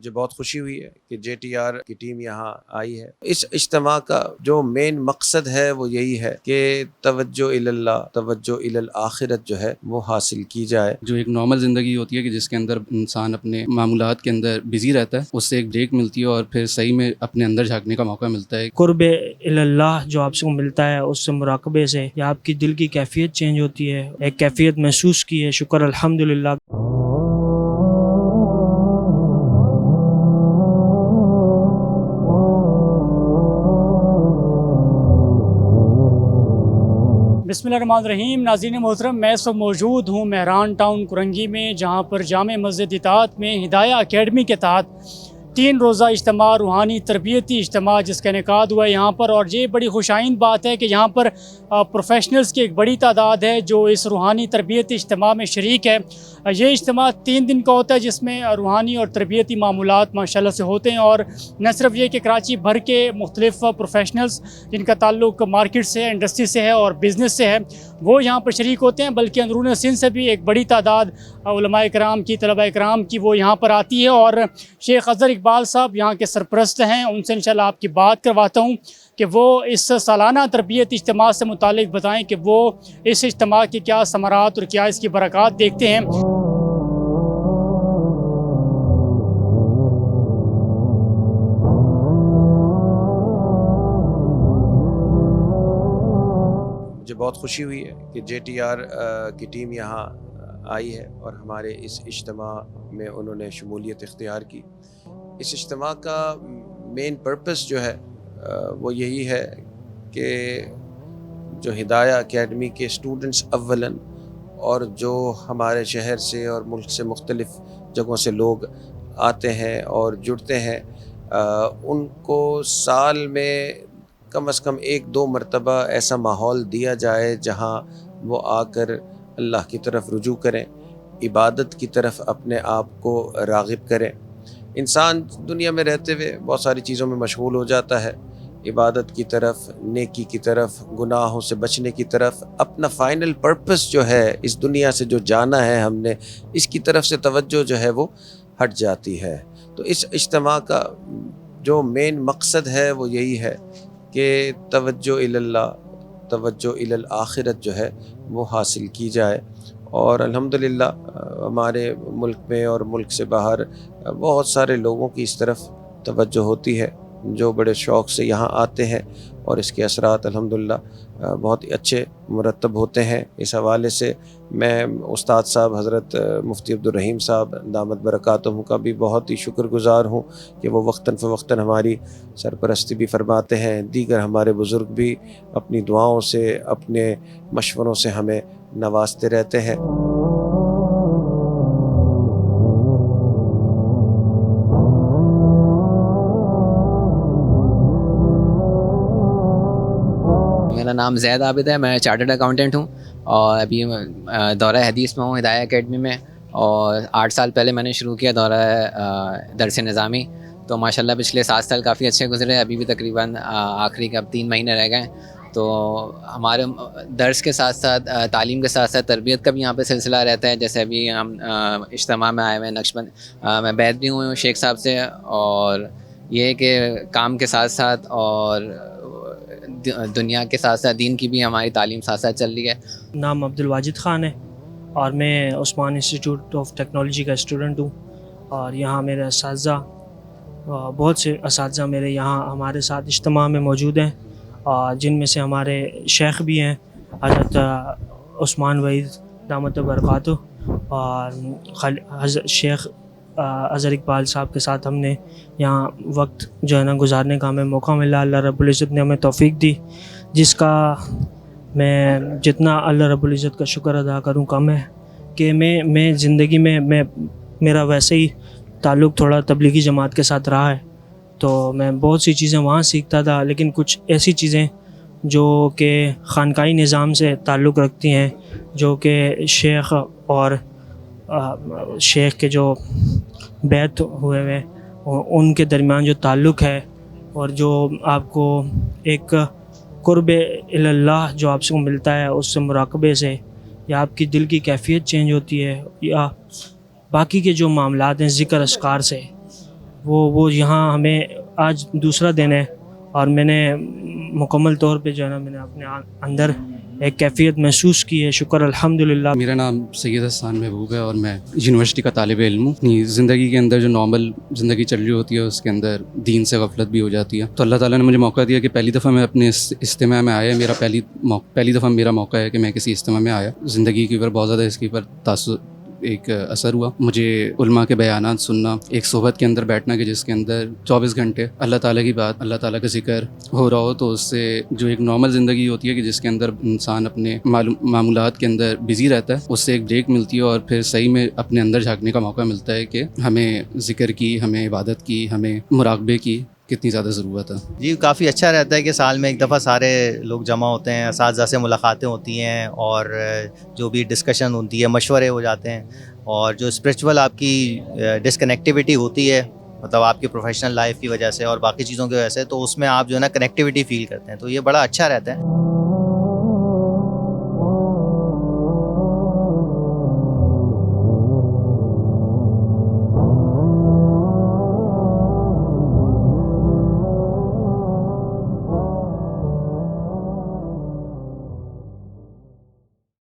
مجھے بہت خوشی ہوئی ہے کہ JTR کی ٹیم یہاں آئی ہے۔ اس اجتماع کا جو مین مقصد ہے وہ یہی ہے کہ توجہ اللہ، توجہ الآخرت جو ہے وہ حاصل کی جائے۔ جو ایک نارمل زندگی ہوتی ہے کہ جس کے اندر انسان اپنے معمولات کے اندر بزی رہتا ہے، اس سے ایک بریک ملتی ہے اور پھر صحیح میں اپنے اندر جھانکنے کا موقع ملتا ہے۔ قرب اللہ جو آپ سے ملتا ہے، اس سے مراقبے سے یا آپ کی دل کی کیفیت چینج ہوتی ہے، ایک کیفیت محسوس کی ہے۔ شکر الحمدللہ۔ بسم اللہ الرحمن الرحیم۔ ناظرین محترم، میں اس وقت موجود ہوں مہران ٹاؤن کرنگی میں، جہاں پر جامع مسجد اطاعت میں ہدایہ اکیڈمی کے تحت 3 روزہ اجتماع، روحانی تربیتی اجتماع جس کا انعقاد ہوا ہے یہاں پر، اور یہ بڑی خوشائند بات ہے کہ یہاں پر پروفیشنلز کی ایک بڑی تعداد ہے جو اس روحانی تربیتی اجتماع میں شریک ہے۔ یہ اجتماع 3 دن کا ہوتا ہے جس میں روحانی اور تربیتی معمولات ماشاءاللہ سے ہوتے ہیں، اور نہ صرف یہ کہ کراچی بھر کے مختلف پروفیشنلز جن کا تعلق مارکیٹ سے ہے، انڈسٹری سے ہے اور بزنس سے ہے، وہ یہاں پر شریک ہوتے ہیں، بلکہ اندرون سندھ سے بھی ایک بڑی تعداد علماء کرام کی، طلباء کرام کی وہ یہاں پر آتی ہے، اور شیخ اظہر اقبال صاحب یہاں کے سرپرست ہیں۔ ان سے انشاءاللہ آپ کی بات کرواتا ہوں کہ وہ اس سالانہ تربیت اجتماع سے متعلق بتائیں کہ وہ اس اجتماع کی کیا ثمرات اور کیا اس کی برکات دیکھتے ہیں۔ مجھے بہت خوشی ہوئی ہے کہ JTR کی ٹیم یہاں آئی ہے اور ہمارے اس اجتماع میں انہوں نے شمولیت اختیار کی۔ اس اجتماع کا مین پرپس جو ہے وہ یہی ہے کہ جو ہدایہ اکیڈمی کے اسٹوڈنٹس اولاً اور جو ہمارے شہر سے اور ملک سے مختلف جگہوں سے لوگ آتے ہیں اور جڑتے ہیں، ان کو سال میں کم از کم 1-2 مرتبہ ایسا ماحول دیا جائے جہاں وہ آ کر اللہ کی طرف رجوع کریں، عبادت کی طرف اپنے آپ کو راغب کریں۔ انسان دنیا میں رہتے ہوئے بہت ساری چیزوں میں مشغول ہو جاتا ہے، عبادت کی طرف، نیکی کی طرف، گناہوں سے بچنے کی طرف، اپنا فائنل پرپس جو ہے اس دنیا سے جو جانا ہے ہم نے، اس کی طرف سے توجہ جو ہے وہ ہٹ جاتی ہے۔ تو اس اجتماع کا جو مین مقصد ہے وہ یہی ہے کہ توجہ اللہ، توجہ الآخرت جو ہے وہ حاصل کی جائے، اور الحمدللہ ہمارے ملک میں اور ملک سے باہر بہت سارے لوگوں کی اس طرف توجہ ہوتی ہے جو بڑے شوق سے یہاں آتے ہیں، اور اس کے اثرات الحمدللہ بہت ہی اچھے مرتب ہوتے ہیں۔ اس حوالے سے میں استاد صاحب حضرت مفتی عبدالرحیم صاحب دامت برکاتہم کا بھی بہت ہی شکر گزار ہوں کہ وہ وقتاً فوقتاً ہماری سرپرستی بھی فرماتے ہیں، دیگر ہمارے بزرگ بھی اپنی دعاؤں سے، اپنے مشوروں سے ہمیں نوازتے رہتے ہیں۔ میرا نام زید عابد ہے، میں چارٹرڈ اکاؤنٹنٹ ہوں اور ابھی دورہ حدیث میں ہوں ہدایہ اکیڈمی میں، اور 8 سال پہلے میں نے شروع کیا دورہ درس نظامی، تو ماشاءاللہ پچھلے 7 سال کافی اچھے گزرے، ابھی بھی تقریباً آخری کا 3 مہینے رہ گئے۔ تو ہمارے درس کے ساتھ ساتھ تعلیم کے ساتھ ساتھ تربیت کا بھی یہاں پہ سلسلہ رہتا ہے، جیسے ابھی ہم اجتماع میں آئے ہوئے ہیں نقشبند، میں بیعت بھی ہوئی ہوں شیخ صاحب سے، اور یہ کہ کام کے ساتھ ساتھ اور دنیا کے ساتھ ساتھ دین کی بھی ہماری تعلیم ساتھ ساتھ چل رہی ہے۔ نام عبدالواجد خان ہے اور میں عثمان انسٹیٹیوٹ آف ٹیکنالوجی کا اسٹوڈنٹ ہوں، اور یہاں میرے اساتذہ، بہت سے اساتذہ میرے یہاں ہمارے ساتھ اجتماع میں موجود ہیں، جن میں سے ہمارے شیخ بھی ہیں حضرت عثمان وحید دامت برکاتہ، اور شیخ اظہر اقبال صاحب کے ساتھ ہم نے یہاں وقت جو ہے نا گزارنے کا ہمیں موقع ملا۔ اللہ رب العزت نے ہمیں توفیق دی، جس کا میں جتنا اللہ رب العزت کا شکر ادا کروں کم ہے، کہ میں زندگی میں میرا ویسے ہی تعلق تھوڑا تبلیغی جماعت کے ساتھ رہا ہے، تو میں بہت سی چیزیں وہاں سیکھتا تھا، لیکن کچھ ایسی چیزیں جو کہ خانقاہی نظام سے تعلق رکھتی ہیں، جو کہ شیخ اور شیخ کے جو بیعت ہوئے ہوئے ان کے درمیان جو تعلق ہے، اور جو آپ کو ایک قرب اللہ جو آپ سے ملتا ہے اس سے مراقبے سے، یا آپ کی دل کی کیفیت چینج ہوتی ہے، یا باقی کے جو معاملات ہیں ذکر اذکار سے، وہ یہاں ہمیں آج دوسرا دن ہے اور میں نے مکمل طور پہ جو ہے نا میں نے اپنے اندر ایک کیفیت محسوس کی ہے. شکر الحمدللہ. میرا نام سید حسان محبوب ہے اور میں یونیورسٹی کا طالب علم ہوں. اپنی زندگی کے اندر جو نارمل زندگی چل رہی ہوتی ہے اس کے اندر دین سے غفلت بھی ہو جاتی ہے, تو اللہ تعالیٰ نے مجھے موقع دیا کہ پہلی دفعہ میں اپنے اجتماع میں آیا. میرا پہلی دفعہ میرا موقع ہے کہ میں کسی اجتماع میں آیا. زندگی کے اوپر بہت زیادہ اس کے اوپر تاثر ایک اثر ہوا. مجھے علماء کے بیانات سننا, ایک صحبت کے اندر بیٹھنا کہ جس کے اندر 24 گھنٹے اللہ تعالیٰ کی بات, اللہ تعالیٰ کا ذکر ہو رہا ہو, تو اس سے جو ایک نارمل زندگی ہوتی ہے کہ جس کے اندر انسان اپنے معمولات کے اندر بزی رہتا ہے, اس سے ایک بریک ملتی ہے اور پھر صحیح میں اپنے اندر جھانکنے کا موقع ملتا ہے کہ ہمیں ذکر کی, ہمیں عبادت کی, ہمیں مراقبے کی کتنی زیادہ ضرورت ہے. جی کافی اچھا رہتا ہے کہ سال میں ایک دفعہ سارے لوگ جمع ہوتے ہیں, اساتذہ سے ملاقاتیں ہوتی ہیں اور جو بھی ڈسکشن ہوتی ہے, مشورے ہو جاتے ہیں, اور جو اسپریچول آپ کی ڈسکنیکٹیوٹی ہوتی ہے, مطلب آپ کی پروفیشنل لائف کی وجہ سے اور باقی چیزوں کی وجہ سے, تو اس میں آپ جو ہے نا کنیکٹیوٹی فیل کرتے ہیں, تو یہ بڑا اچھا رہتا ہے.